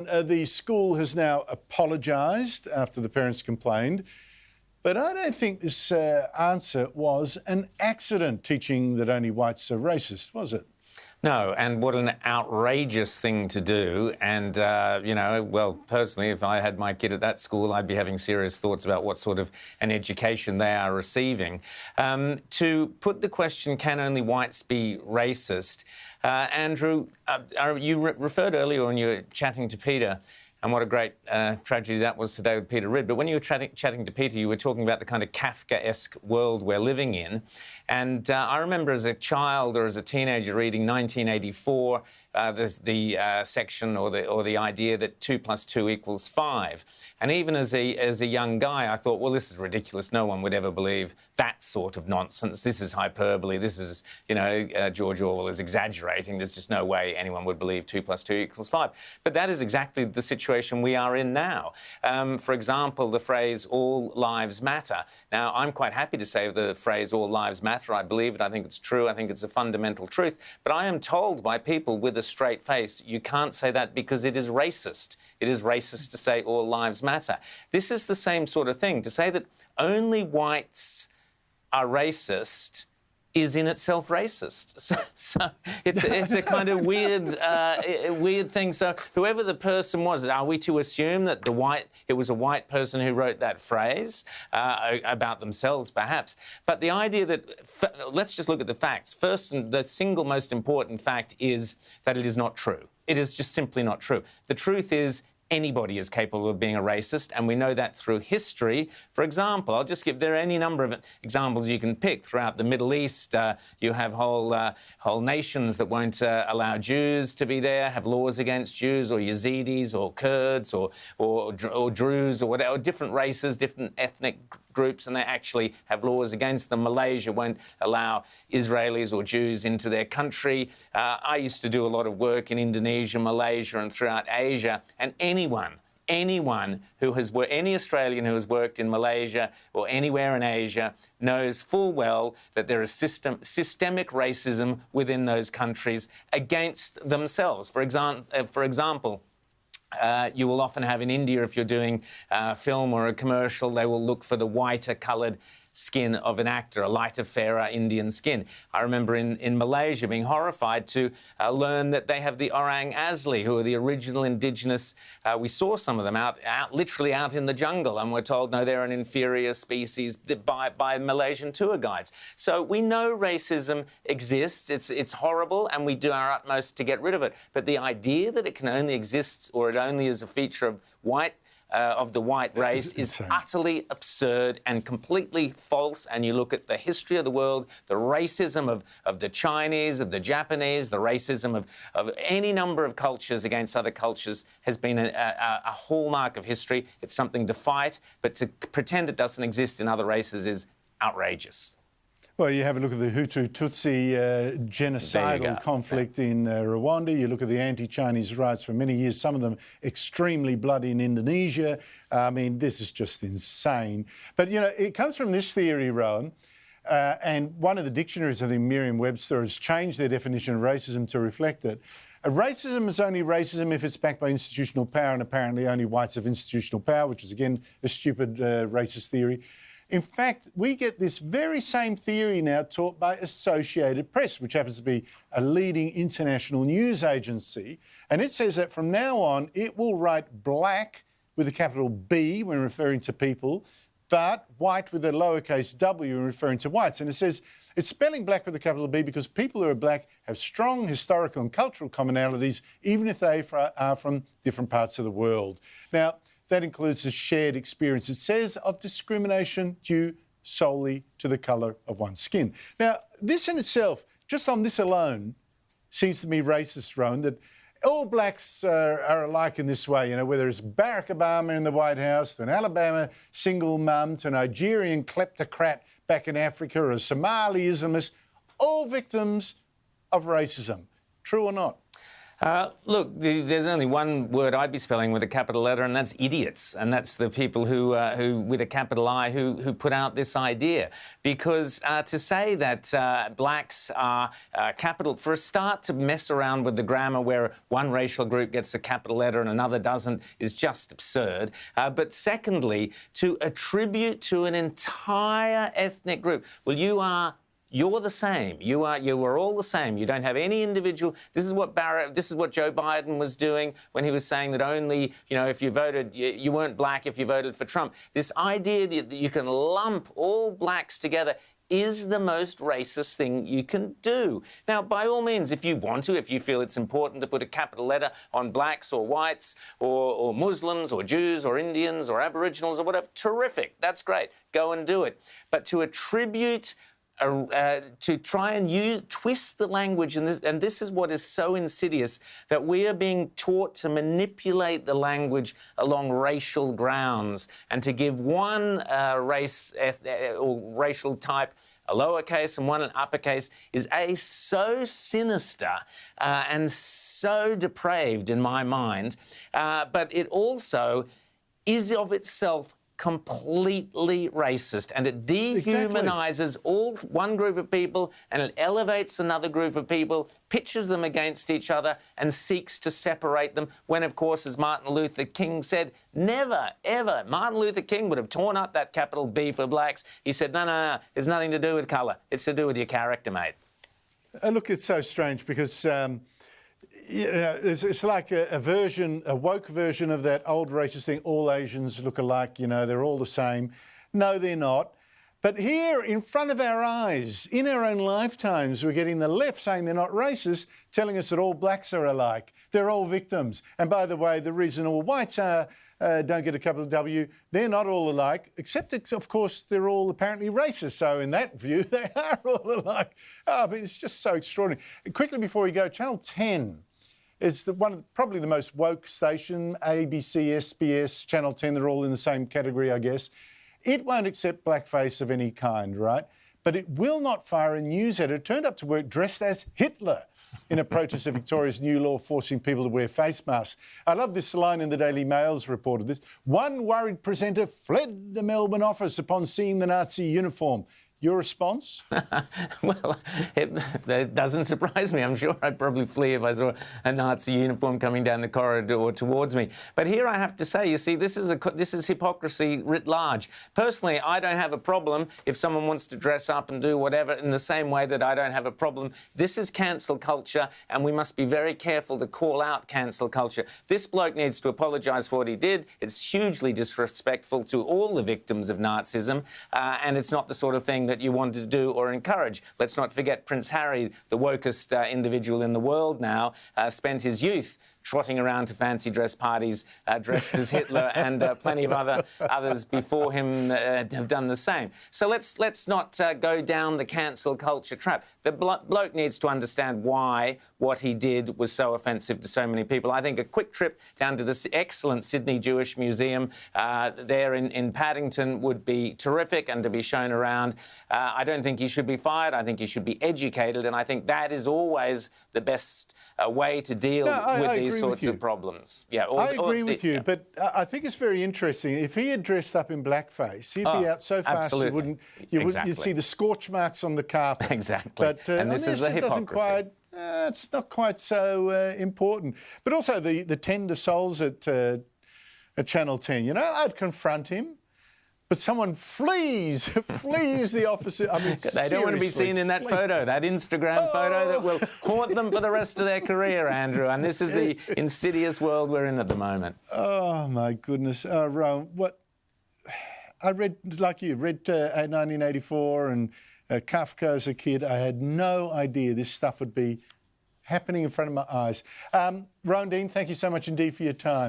The school has now apologised after the parents complained, but I don't think this answer was an accident, teaching that only whites are racist, was it? No, and what an outrageous thing to do. And, you know, well, personally, if I had my kid at that school, I'd be having serious thoughts about what sort of an education they are receiving. To put the question, can only whites be racist? Andrew, you referred earlier when you were chatting to Peter, and what a great tragedy that was today with Peter Ridd. But when you were chatting to Peter, you were talking about the kind of Kafkaesque world we're living in. And I remember as a child or as a teenager reading 1984, there's the section or the idea that 2 + 2 = 5. And even as a young guy, I thought, well, this is ridiculous. No one would ever believe that sort of nonsense. This is hyperbole. This is, you know, George Orwell is exaggerating. There's just no way anyone would believe 2 + 2 = 5. But that is exactly the situation we are in now. For example, the phrase "all lives matter." Now, I'm quite happy to say the phrase "all lives matter." I believe it. I think it's true. I think it's a fundamental truth. But I am told by people with a straight face, you can't say that because it is racist. It is racist to say all lives matter. This is the same sort of thing. To say that only whites are racist is in itself racist. So it's a kind of weird thing. So whoever the person was, are we to assume that it was a white person who wrote that phrase about themselves, perhaps? But the idea that, let's just look at the facts. First, the single most important fact is that it is not true. It is just simply not true. The truth is, anybody is capable of being a racist, and we know that through history. For example, I'll just give, there are any number of examples you can pick throughout the Middle East. You have whole nations that won't allow Jews to be there, have laws against Jews or Yazidis or Kurds or Druze or whatever, different races, different ethnic groups, and they actually have laws against them. Malaysia won't allow Israelis or Jews into their country. I used to do a lot of work in Indonesia, Malaysia, and throughout Asia, and any Australian who has worked in Malaysia or anywhere in Asia knows full well that there is systemic racism within those countries against themselves. For example, you will often have in India, if you're doing a film or a commercial, they will look for the whiter coloured skin of an actor, a lighter, fairer Indian skin. I remember in Malaysia being horrified to learn that they have the Orang Asli, who are the original indigenous. We saw some of them literally out in the jungle, and we're told, no, they're an inferior species by Malaysian tour guides. So we know racism exists. It's horrible, and we do our utmost to get rid of it. But the idea that it can only exist, or it only is a feature of the white race, is utterly absurd and completely false. And you look at the history of the world, the racism of the Chinese, of the Japanese, the racism of any number of cultures against other cultures has been a hallmark of history. It's something to fight, but to pretend it doesn't exist in other races is outrageous. Well, you have a look at the Hutu-Tutsi genocidal conflict in Rwanda. You look at the anti-Chinese riots for many years, some of them extremely bloody in Indonesia. I mean, this is just insane. But, you know, it comes from this theory, Rowan, and one of the dictionaries, I think Merriam-Webster, has changed their definition of racism to reflect it. Racism is only racism if it's backed by institutional power, and apparently only whites have institutional power, which is, again, a stupid racist theory. In fact, we get this very same theory now taught by Associated Press, which happens to be a leading international news agency. And it says that from now on, it will write black with a capital B when referring to people, but white with a lowercase w when referring to whites. And it says it's spelling black with a capital B because people who are black have strong historical and cultural commonalities, even if they are from different parts of the world. Now, that includes a shared experience, it says, of discrimination due solely to the colour of one's skin. Now, this in itself, just on this alone, seems to me racist, Rowan, that all blacks are alike in this way, you know, whether it's Barack Obama in the White House, to an Alabama single mum, to a Nigerian kleptocrat back in Africa, or a Somali Islamist, all victims of racism. True or not? Look, there's only one word I'd be spelling with a capital letter, and that's idiots. And that's the people who with a capital I, who put out this idea. Because to say that blacks are capital, for a start, to mess around with the grammar where one racial group gets a capital letter and another doesn't is just absurd. But secondly, to attribute to an entire ethnic group, well, you're the same. You are all the same. You don't have any individual. This is what Joe Biden was doing when he was saying that only, if you voted, you weren't black if you voted for Trump. This idea that you can lump all blacks together is the most racist thing you can do. Now, by all means, if you want to, if you feel it's important to put a capital letter on blacks or whites or Muslims or Jews or Indians or Aboriginals or whatever, terrific. That's great. Go and do it. But to attribute to try and twist the language, and this is what is so insidious, that we are being taught to manipulate the language along racial grounds and to give one race or racial type a lowercase and one an uppercase is so sinister and so depraved in my mind, but it also is of itself completely racist, and it dehumanizes one group of people, and it elevates another group of people, pitches them against each other, and seeks to separate them, when, of course, as Martin Luther King said, never, ever. Martin Luther King would have torn up that capital B for blacks. He said, no, it's nothing to do with colour. It's to do with your character, mate. Look, it's so strange because it's like a woke version of that old racist thing, all Asians look alike, they're all the same. No, they're not. But here, in front of our eyes, in our own lifetimes, we're getting the left saying they're not racist, telling us that all blacks are alike. They're all victims. And by the way, the reason all whites don't get a capital W, they're not all alike, except, of course, they're all apparently racist. So in that view, they are all alike. It's just so extraordinary. Quickly before we go, Channel 10 is probably the most woke station, ABC, SBS, Channel 10, they're all in the same category, I guess. It won't accept blackface of any kind, right? But it will not fire a news editor turned up to work dressed as Hitler in a protest of Victoria's new law forcing people to wear face masks. I love this line in the Daily Mail's reported this. One worried presenter fled the Melbourne office upon seeing the Nazi uniform. Your response? Well, it doesn't surprise me. I'm sure I'd probably flee if I saw a Nazi uniform coming down the corridor towards me. But here I have to say, you see, this is hypocrisy writ large. Personally, I don't have a problem if someone wants to dress up and do whatever in the same way that I don't have a problem. This is cancel culture, and we must be very careful to call out cancel culture. This bloke needs to apologise for what he did. It's hugely disrespectful to all the victims of Nazism, and it's not the sort of thing that you want to do or encourage. Let's not forget Prince Harry, the wokest individual in the world now, spent his youth trotting around to fancy dress parties dressed as Hitler, and plenty of others before him have done the same. So let's not go down the cancel culture trap. The bloke needs to understand why what he did was so offensive to so many people. I think a quick trip down to this excellent Sydney Jewish Museum there in Paddington would be terrific, and to be shown around. I don't think he should be fired. I think he should be educated, and I think that is always the best way to deal with these sorts of problems. Yeah, I agree with you, but I think it's very interesting. If he had dressed up in blackface, he'd be out so fast you'd see the scorch marks on the carpet. Exactly. But and this is the hypocrisy. It's not quite so important. But also the tender souls at Channel 10. I'd confront him. But someone flees the officer. I mean, they don't want to be seen in that photo, that Instagram photo that will haunt them for the rest of their career, Andrew. And this is the insidious world we're in at the moment. Oh, my goodness. Rowan, I read, like you, 1984 and Kafka as a kid. I had no idea this stuff would be happening in front of my eyes. Rowan Dean, thank you so much indeed for your time.